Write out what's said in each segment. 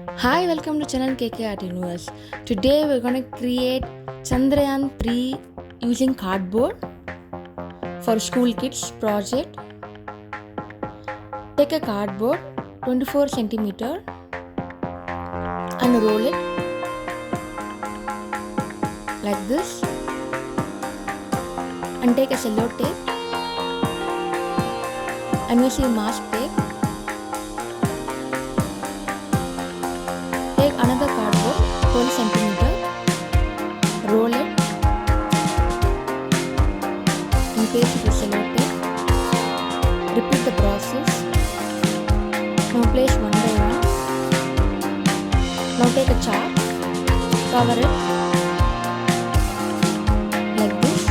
Hi, welcome to channel KK Art Universe. Today we're going to create Chandrayaan 3 using cardboard for school kids project. Take a cardboard 24 centimeter and roll it like this, and take a cello tape and use your mask tape. Take another cardboard 12 centimeter, roll it and paste it with cello tape. Repeat the process. Now place one by one. Now take a chart, cover it like this.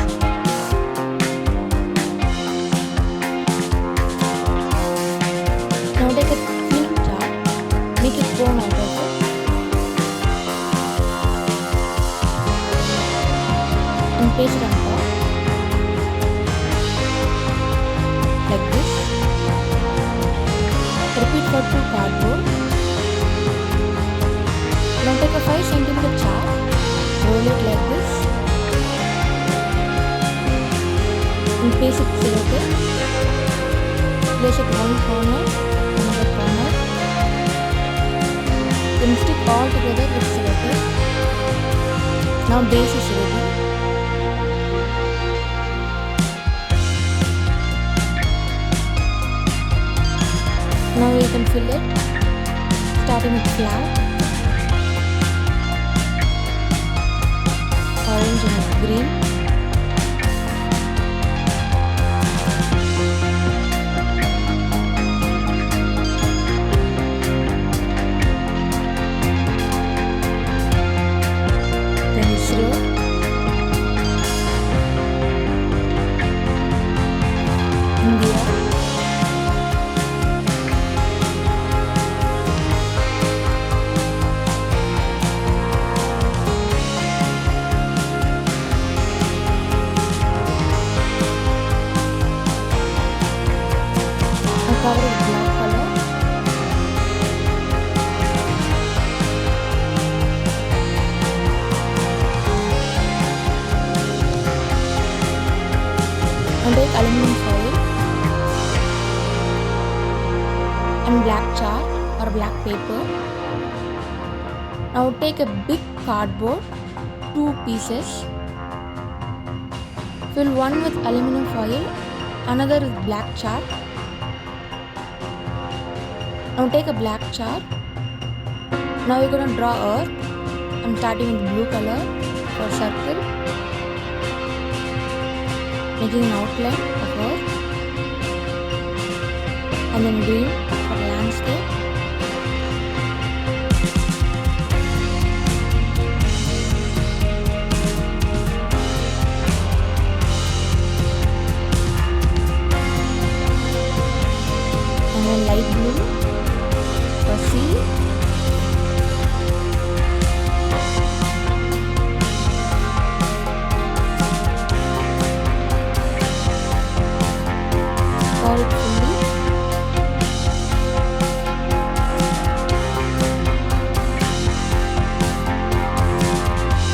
Now take a thin chart, make a cone out of it. And paste it on top like this. Repeat for 2 cardboard. Now take a 5 centimeter chart, roll it like this and paste it with cello tape. Place it one corner, another corner, then stick all together with cello tape. Now base is ready. Now you can fill it, starting with flat, orange and green. Then ISRO, India, cover it with black color. And take aluminum foil and black chart or black paper. Now take a big cardboard, 2 pieces. Fill one with aluminum foil, another with black chart. Now take a black chart. Now you're going to draw earth. I'm starting with blue color for circle, making an outline of earth, and then green for landscape. And then light blue for sea. Cover it fully.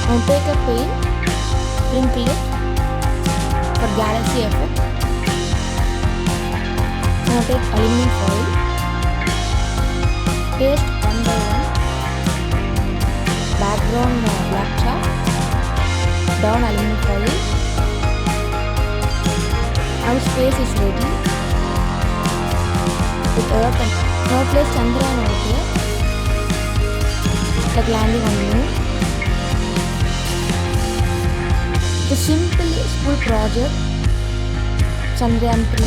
Now take a paint, sprinkle it for galaxy effect. Now take aluminum foil, paste one by one, background black chalk, down aluminum foil. Now space is ready with earth, and now place Chandrayaan over here, like landing on the moon. The simple school project, Chandrayaan 3,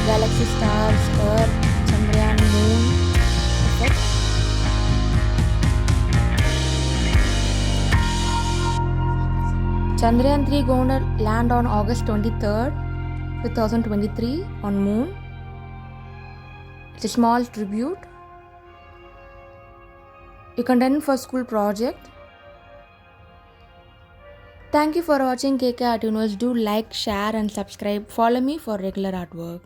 galaxy, stars, earth, Chandrayaan, moon effect. Chandrayaan 3 going to land on August 23rd, 2023 on moon. It's a small tribute. You can run for school project. Thank you for watching KK Art Universe. Do like, share and subscribe. Follow me for regular artwork.